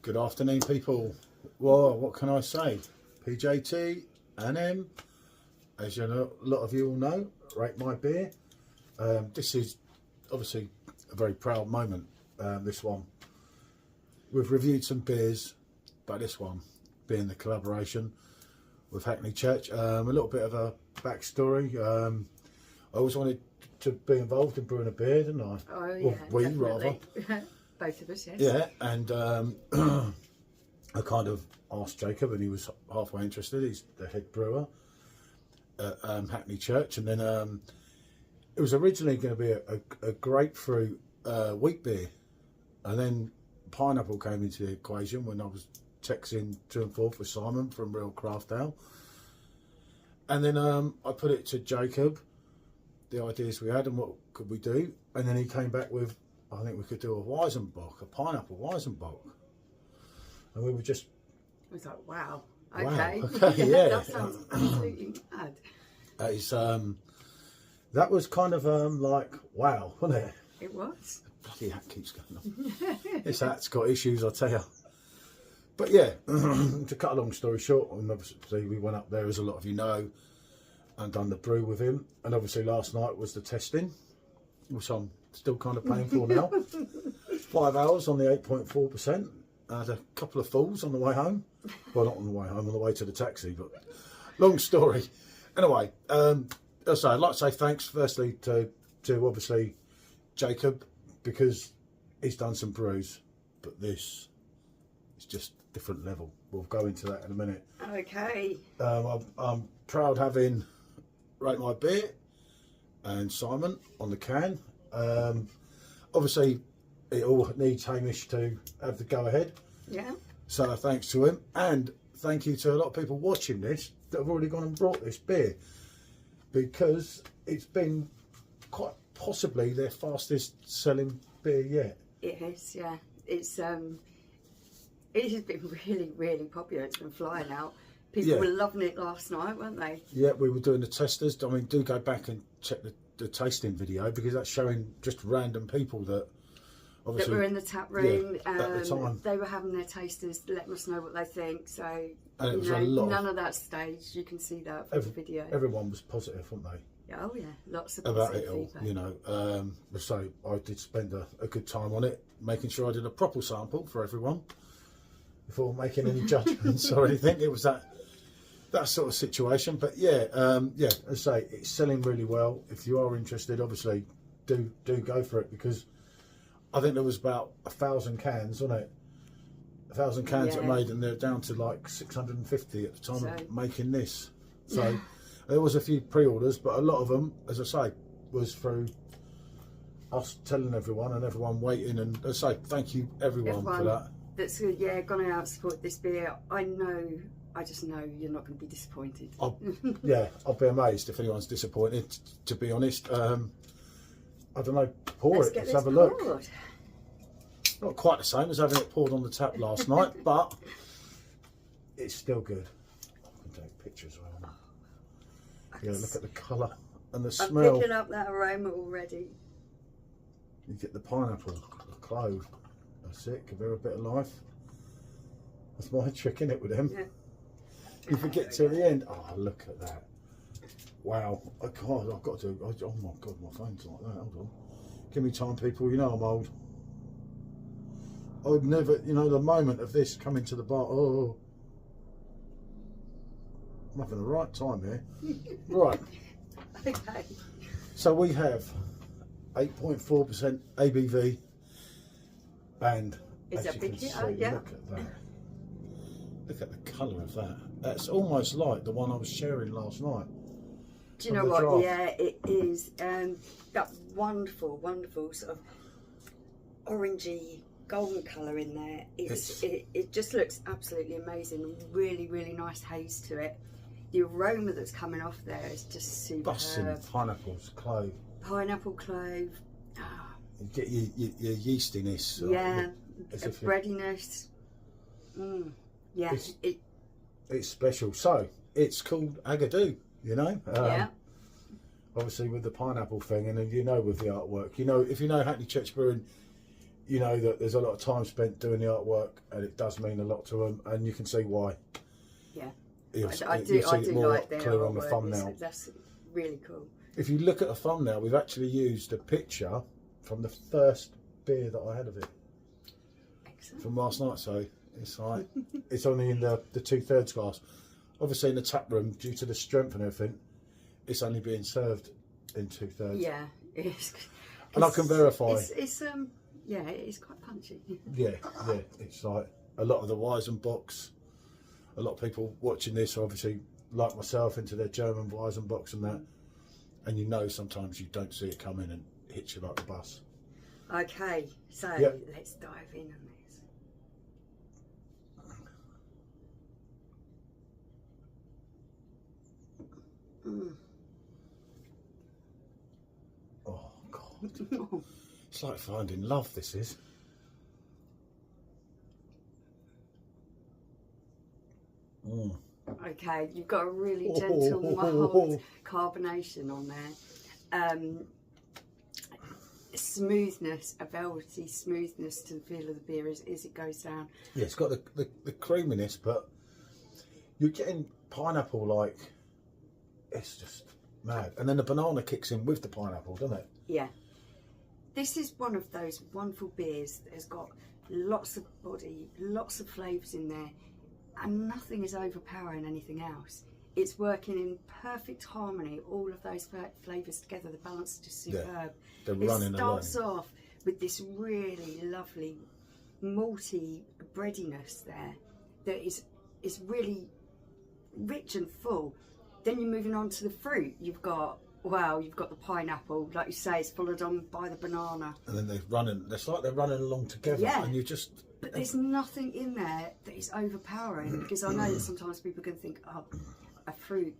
Good afternoon, people. Well, what can I say? PJT and M, as you know, a lot of you all know, rate my beer. This is obviously a very proud moment, this one. We've reviewed some beers, but this one being the collaboration with Hackney Church. A little bit of a backstory. I always wanted to be involved in brewing a beer, didn't I? Oh yeah, well, we definitely. rather. Both of us, yes. Yeah, and I kind of asked Jacob, and he was halfway interested. He's the head brewer at Hackney Church, and then it was originally going to be a grapefruit wheat beer, and then pineapple came into the equation when I was texting to and forth with Simon from Real Craft Ale, and then I put it to Jacob, the ideas we had and what could we do, and then he came back with, I think we could do a Weizenbock, a pineapple Weizenbock. And we were just... I was like, wow, okay. Wow, okay, yeah. That sounds absolutely mad. That was kind of like, wow, wasn't it? It was. Bloody hat keeps going on. This hat's got issues, I'll tell you. But yeah, to cut a long story short, and obviously we went up there, as a lot of you know, and done the brew with him. And obviously last night was the testing, which I'm still kind of paying for now. 5 hours on the 8.4%. I had a couple of falls on the way home. Well, not on the way home, on the way to the taxi, but long story. Anyway, I'd like to say thanks firstly to obviously Jacob, because he's done some brews, but this is just different level. We'll go into that in a minute. Okay. I'm proud having Rate My Beer and Simon on the can. Obviously it all needs Hamish to have the go ahead, Yeah. so thanks to him, and thank you to a lot of people watching this that have already gone and brought this beer, because it's been quite possibly their fastest selling beer yet. It is, yeah. It has been really, really popular. It's been flying out. People were loving it last night, weren't they? Yeah, we were doing the testers. I mean, do go back and check the tasting video, because that's showing just random people that obviously that were in the tap room. at the time. They were having their tasters, letting us know what they think. So And it was you know, a lot none of that staged. You can see that from the video. Everyone was positive, weren't they? Oh yeah, lots of About positive it all, feedback. you know. So I did spend a good time on it, making sure I did a proper sample for everyone before making any judgments or anything. It was that sort of situation. But yeah, as I say, it's selling really well. If you are interested, obviously do go for it, because I think there was about 1,000 cans, wasn't it? 1,000 cans that made, and they're down to like 650 at the time of making this. So there was a few pre-orders, but a lot of them, as I say, was through us telling everyone and everyone waiting. And as I say, thank you everyone for that. That's gone out to support this beer. I just know you're not going to be disappointed. I'll be amazed if anyone's disappointed, to be honest. I don't know, let's have a look. Not quite the same as having it poured on the tap last night, but it's still good. I can take pictures of it. Yeah, look at the colour and the smell. I'm picking up that aroma already. You get the pineapple, the clove. That's it, give her a bit of life. That's my trick, innit, with them. Yeah. You forget till the end. Oh, look at that. Wow. I've got to, oh my God, my phone's like that. Hold on. Give me time, people. You know I'm old. I'd never, you know, the moment of this coming to the bar. Oh, I'm having the right time here. Right. Okay. So we have 8.4% ABV, and Is as that you big can hitter? see, Yeah. look at that. Look at the colour of that. That's almost like the one I was sharing last night. Do you know what? Draft. Yeah, it is. That wonderful, wonderful sort of orangey golden colour in there. It just looks absolutely amazing. Really, really nice haze to it. The aroma that's coming off there is just superb. Busting pineapples, clove. Pineapple, clove. You get your yeastiness. Yeah, a breadiness. Yeah, it's special. So it's called Agadoo, you know. Yeah. Obviously with the pineapple thing, and you know, with the artwork, you know, if you know Hackney Church Brewing, you know that there's a lot of time spent doing the artwork, and it does mean a lot to them, and you can see why. Yeah, I do like their clear on the artwork. thumbnail. That's really cool. If you look at the thumbnail, we've actually used a picture from the first beer that I had of it. Excellent. From last night, so it's like it's only in the 2/3 glass. Obviously, in the tap room, due to the strength and everything, it's only being served in 2/3. Yeah, it is. And I can verify. Yeah, it is quite punchy. Yeah, it's like a lot of the Weizenbocks. A lot of people watching this are obviously like myself into their German Weizenbocks and that, and you know sometimes you don't see it coming and it hits you like a bus. Okay, so let's dive in on this. Oh God, it's like finding love. This is. Okay, you've got a really gentle, mild carbonation on there. Smoothness, a velvety smoothness to the feel of the beer as it goes down. Yeah, it's got the creaminess, but you're getting pineapple like, it's just mad. And then the banana kicks in with the pineapple, doesn't it? Yeah. This is one of those wonderful beers that has got lots of body, lots of flavours in there, and nothing is overpowering anything else. It's working in perfect harmony, all of those flavours together. The balance is just superb. Yeah, they're running along. It starts off with this really lovely malty breadiness there that is really rich and full. Then you're moving on to the fruit. You've got the pineapple, like you say, it's followed on by the banana. And then it's like they're running along together. Yeah. And you just... But there's nothing in there that is overpowering, because I know that sometimes people can think, oh, a fruit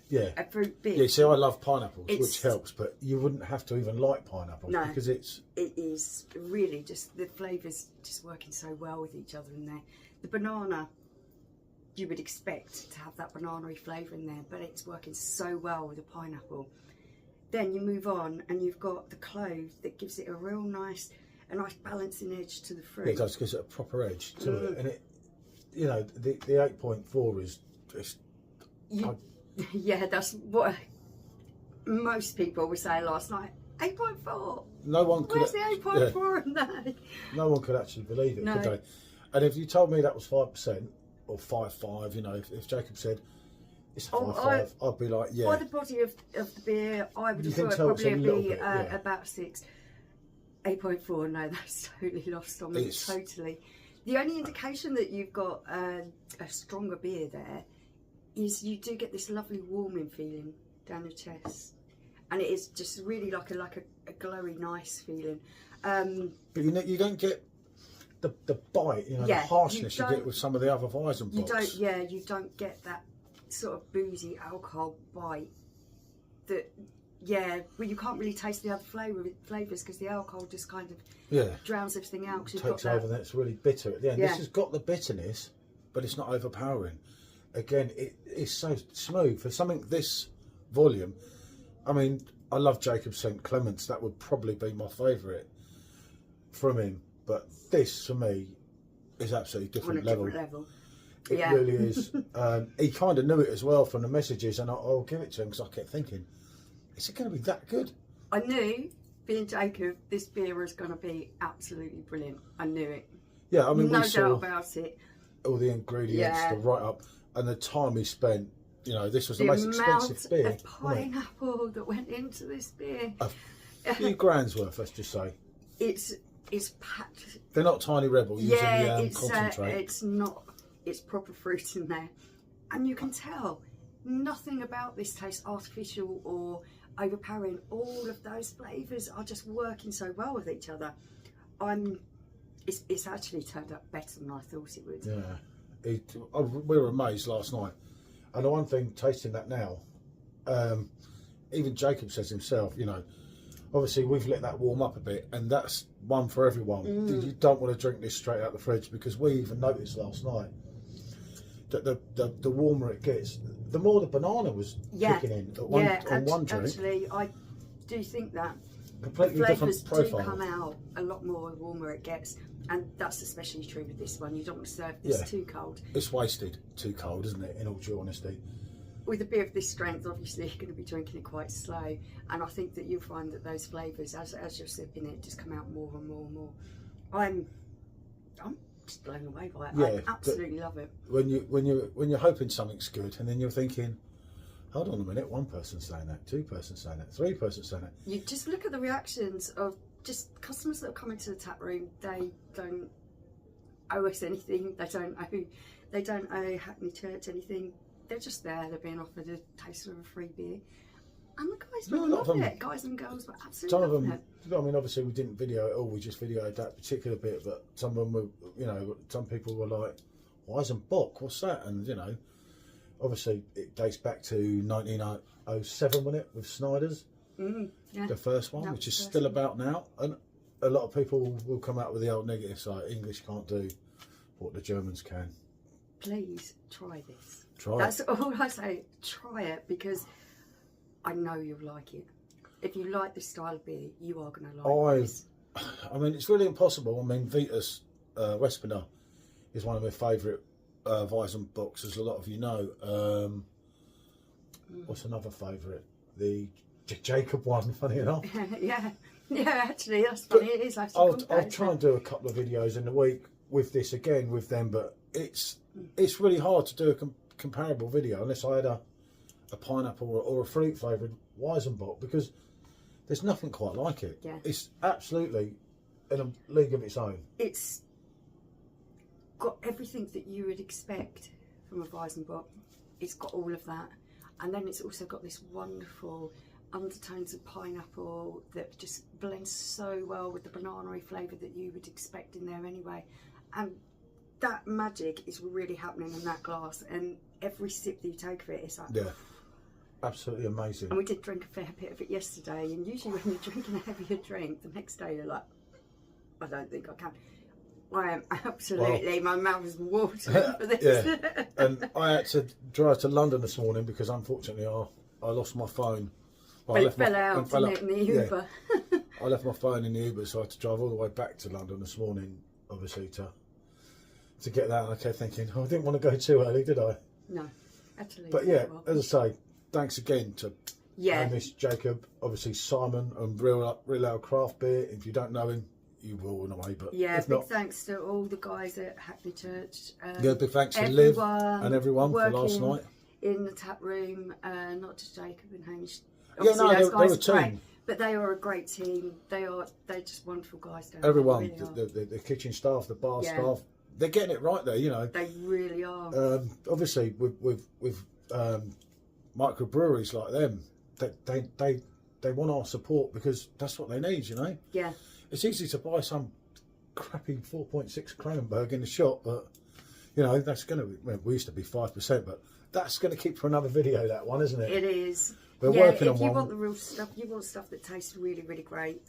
beer. Yeah, see, I love pineapples, which helps, but you wouldn't have to even like pineapples because it is really just, the flavours just working so well with each other in there. The banana, you would expect to have that banana-y flavour in there, but it's working so well with the pineapple. Then you move on and you've got the clove that gives it a nice balancing edge to the fruit. Yeah, it does, gives it a proper edge to it, and it, you know, the 8.4 is just. Yeah, that's what most people were saying last night. 8.4. No one could. Where's the 8.4 in that? No one could actually believe it, No. could they? And if you told me that was 5% or 5.5, you know, if Jacob said it's 5.5, I'd be like, yeah. By the body of the beer, I would have thought it probably probably be about 6. 8.4, no, that's totally lost on me, totally. The only indication that you've got a stronger beer there is you do get this lovely warming feeling down your chest, and it is just really like a glowy, nice feeling. But you don't get the bite, you know, the harshness you get with some of the other Weizenbocks. You don't get that sort of boozy alcohol bite that. Yeah, well, you can't really taste the other flavours because the alcohol just kind of drowns everything out. Takes over, and it's really bitter at the end. This has got the bitterness, but it's not overpowering. Again, it is so smooth for something this volume. I mean, I love Jacob St. Clements. That would probably be my favourite from him. But this, for me, is absolutely different level. It really is. He kind of knew it as well from the messages, and I'll give it to him because I kept thinking, is it going to be that good? I knew, being Jacob, this beer was going to be absolutely brilliant. I knew it. Yeah, I mean, no we saw doubt about it. All the ingredients, the write-up, and the time he spent. You know, this was the most expensive beer. The pineapple that went into this beer. A few grand's worth, let's just say. It's packed. They're not Tiny Rebel using the it's concentrate. It's not. It's proper fruit in there, and you can tell nothing about this tastes artificial or overpowering. All of those flavours are just working so well with each other. It's actually turned out better than I thought it would. Yeah, we were amazed last night. And the one thing, tasting that now, even Jacob says himself, you know, obviously we've let that warm up a bit, and that's one for everyone. You don't want to drink this straight out the fridge, because we even noticed last night that the warmer it gets, the more the banana was kicking in on one drink. Actually, I do think that. completely the different flavours profile. do come out a lot more the warmer it gets, and that's especially true with this one. You don't want to serve this too cold. It's wasted too cold, isn't it, in all due honesty? With a beer of this strength, obviously you're going to be drinking it quite slow, and I think that you'll find that those flavours, as you're sipping it, just come out more and more and more. I'm just blown away by it. I absolutely love it. When you're hoping something's good, and then you're thinking, hold on a minute, one person's saying that, two persons saying that, three persons saying that. You just look at the reactions of just customers that are coming to the tap room. They don't owe us anything. They don't owe Hackney Church anything. They're just there. They're being offered a taste of a free beer, and the guys love it. Guys and girls were absolutely loving it. I mean, obviously we didn't video it all. We just videoed that particular bit. But some of them were, you know, some people were like, "Weizenbock, what's that?" And you know, obviously it dates back to 1907, wasn't it, with Snyder's, the first one, which is still about now. And a lot of people will come out with the old negatives like English can't do what the Germans can. Please try this. That's all I say. Try it, because I know you'll like it. If you like this style of beer, you are going to like this. I mean, it's really impossible. I mean, Vitas Wespiner is one of my favourite Weizenbocks, as a lot of you know. What's another favourite? The Jacob one, funny enough. yeah, actually, that's funny. It is actually. I'll try and do a couple of videos in the week with this again with them, but it's really hard to do a comparable video unless I had a pineapple or a fruit flavoured Weizenbock, because there's nothing quite like it. Yeah. It's absolutely in a league of its own. It's got everything that you would expect from a Weizenbock. It's got all of that, and then it's also got this wonderful undertones of pineapple that just blends so well with the banana-y flavour that you would expect in there anyway. And that magic is really happening in that glass, and every sip that you take of it, it's like, absolutely amazing. And we did drink a fair bit of it yesterday, and usually when you're drinking a heavier drink, the next day you're like, I don't think I can. I am absolutely, my mouth is watering for this. And I had to drive to London this morning because unfortunately I lost my phone. Well, it fell out in the Uber. I left my phone in the Uber, so I had to drive all the way back to London this morning, obviously, to get that. And I kept thinking, I didn't want to go too early, did I? No, actually. But yeah, as I say, thanks again to Hamish, Jacob, obviously Simon, and Real Ale Craft Beer. If you don't know him, you will in a way. But big thanks to all the guys at Hackney Church. Big thanks to Liv and everyone for last night in the tap room. Not just Jacob and Hamish. Obviously, they were a team. Great, but they are a great team. They're just wonderful guys down Everyone, there. Really the kitchen staff, the bar staff, they're getting it right there, you know. They really are. Obviously, with microbreweries like them, they want our support because that's what they need, you know. Yeah. It's easy to buy some crappy 4.6 Kronenberg in the shop, but you know that's going to. Well, we used to be 5%, but that's going to keep for another video. That one, isn't it? It is. We're working on one. If you want the real stuff, you want stuff that tastes really, really great.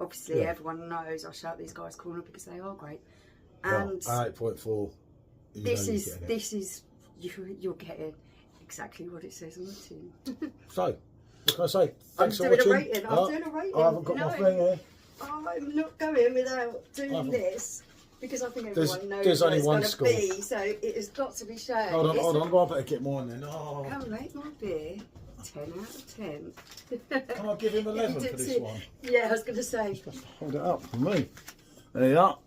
Obviously, everyone knows I shout these guys corner because they are great. And 8.4. This is you're getting exactly what it says on the tin. So, what can I say? Thanks I'm for watching. I'm doing a rating. I haven't got my thing here. I'm not going without doing this because I think everyone knows there's what only it's one going to be. So it has got to be shared. Hold on. I better get more in then. Oh. Come rate my beer. 10 out of 10. Can I give him 11 for this one? Yeah, I was going to say. Just supposed to hold it up for me. There you are.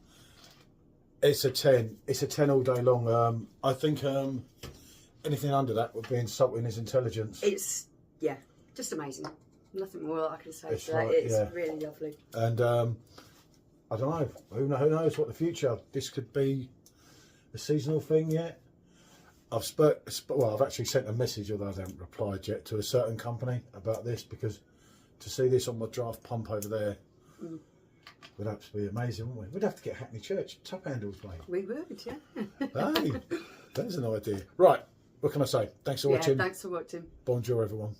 It's a 10. It's a 10 all day long. I think anything under that would be insulting his intelligence. It's, just amazing. Nothing more I can say to that. It's really lovely. And I don't know. Who knows what the future? This could be a seasonal thing yet. I've actually sent a message, although I haven't replied yet, to a certain company about this, because to see this on my draft pump over there would absolutely be amazing, wouldn't we? We'd have to get Hackney Church tap handles made. We would, yeah. Hey, there's an idea. Right, what can I say? Thanks for watching. Thanks for watching. Bonjour, everyone.